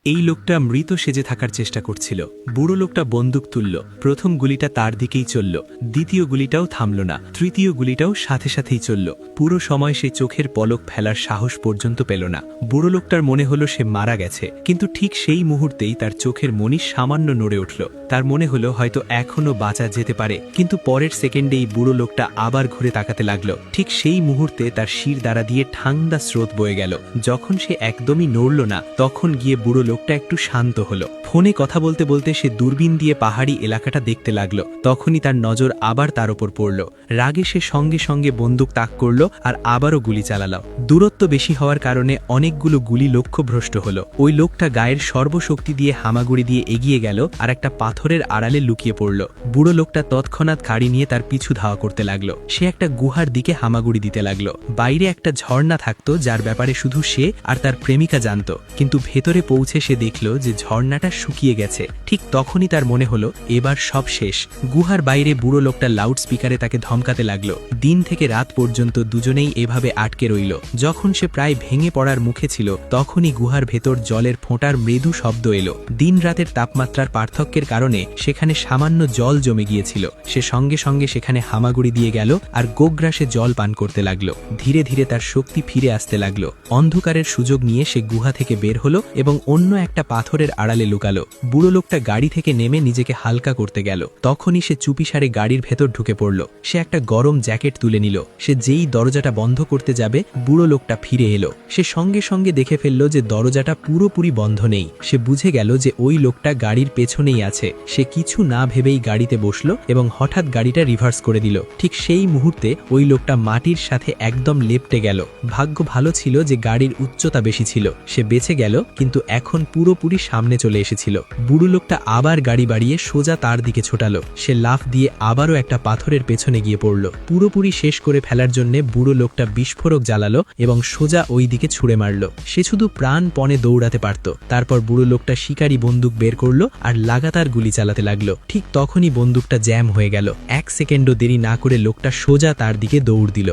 এই লোকটা মৃত সেজে থাকার চেষ্টা করছিল। বুড়ো লোকটা বন্দুক তুলল। প্রথম গুলিটা তার দিকেই চলল, দ্বিতীয় গুলিটাও থামল না, তৃতীয় গুলিটাও সাথে সাথেই চলল। পুরো সময় সে চোখের পলক ফেলার সাহস পর্যন্ত পেল না। বুড়ো লোকটার মনে হলো সে মারা গেছে, কিন্তু ঠিক সেই মুহূর্তেই তার চোখের মনি সামান্য নড়ে উঠল। তার মনে হলো হয়তো এখনো বাঁচা যেতে পারে, কিন্তু পরের সেকেন্ডেই বুড়ো লোকটা আবার ঘুরে তাকাতে লাগলো। ঠিক সেই মুহূর্তে তার শির দ্বারা দিয়ে ঠান্ডা স্রোত বয়ে গেল। যখন সে একদমই নড়ল না, তখন গিয়ে বুড়ো লোকটা একটু শান্ত হলো। ফোনে কথা বলতে বলতে সে দূরবীন দিয়ে পাহাড়ি এলাকাটা দেখতে লাগলো। তখনই তার নজর আবার তার উপর পড়ল। রাগে সে সঙ্গে সঙ্গে বন্দুক তাক করল আর আবারও গুলি চালালো। দূরত্ব বেশি হওয়ার কারণে অনেকগুলো গুলি লক্ষ্যভ্রষ্ট হলো। ওই লোকটা গায়ের সর্বশক্তি দিয়ে হামাগুড়ি দিয়ে এগিয়ে গেল আর একটা পাথরের আড়ালে লুকিয়ে পড়ল। বুড়ো লোকটা তৎক্ষণাৎ গাড়ি নিয়ে তার পিছু ধাওয়া করতে লাগলো। সে একটা গুহার দিকে হামাগুড়ি দিতে লাগলো। বাইরে একটা ঝর্ণা থাকতো, যার ব্যাপারে শুধু সে আর তার প্রেমিকা জানত, কিন্তু ভেতরে পৌঁছে সে দেখল যে ঝর্ণাটা শুকিয়ে গেছে। ঠিক তখনই তার মনে হলো এবার সব শেষ। গুহার বাইরে বুড়ো লোকটা লাউড স্পিকারে তাকে ধমকাতে লাগলো। দিন থেকে রাত পর্যন্ত দুজনেই এভাবে আটকে রইল। যখন সে প্রায় ভেঙে পড়ার মুখে ছিল, তখনই গুহার ভেতর জলের ফোঁটার মৃদু শব্দ এলো। দিন রাতের তাপমাত্রার পার্থক্যের কারণে সেখানে সামান্য জল জমে গিয়েছিল। সে সঙ্গে সঙ্গে সেখানে হামাগুড়ি দিয়ে গেল আর গোগ্রাসে জল পান করতে লাগলো। ধীরে ধীরে তার শক্তি ফিরে আসতে লাগলো। অন্ধকারের সুযোগ নিয়ে সে গুহা থেকে বের হলো এবং অন্য একটা পাথরের আড়ালে লুকালো। বুড়ো লোকটা গাড়ি থেকে নেমে নিজেকে হালকা করতে গেল। তখনই সে চুপিসারে গাড়ির ভেতর ঢুকে পড়ল। সে একটা গরম জ্যাকেট তুলে নিল। সে যেই দরজাটা বন্ধ করতে যাবে, বুড়ো লোকটা ফিরে এলো। সে সঙ্গে সঙ্গে দেখে ফেলল যে দরজাটা পুরোপুরি বন্ধ নেই। সে বুঝে গেল যে ওই লোকটা গাড়ির পেছনেই আছে। সে কিছু না ভেবেই গাড়িতে বসলো এবং হঠাৎ গাড়িটা রিভার্স করে দিল। ঠিক সেই মুহূর্তে ওই লোকটা মাটির সাথে একদম লেপ্টে গেল। ভাগ্য ভালো ছিল যে গাড়ির উচ্চতা বেশি ছিল। সে বেঁচে গেল, কিন্তু এখন পুরোপুরি সামনে চলে এসেছিল। বুড়ো লোকটা আবার গাড়ি বাড়িয়ে সোজা তার দিকে ছোটালো। সে লাফ দিয়ে আবারও একটা পাথরের পেছনে গিয়ে পড়ল। পুরোপুরি শেষ করে ফেলার জন্য বুড়ো লোকটা বিস্ফোরক জ্বালালো এবং সোজা ওই দিকে ছুঁড়ে মারল। সে শুধু প্রাণপণে দৌড়াতে পারত। তারপর বুড়ো লোকটা শিকারি বন্দুক বের করলো আর লাগাতার গুলি চালাতে লাগলো। ঠিক তখনই বন্দুকটা জ্যাম হয়ে গেল। এক সেকেন্ডও দেরি না করে লোকটা সোজা তার দিকে দৌড় দিল।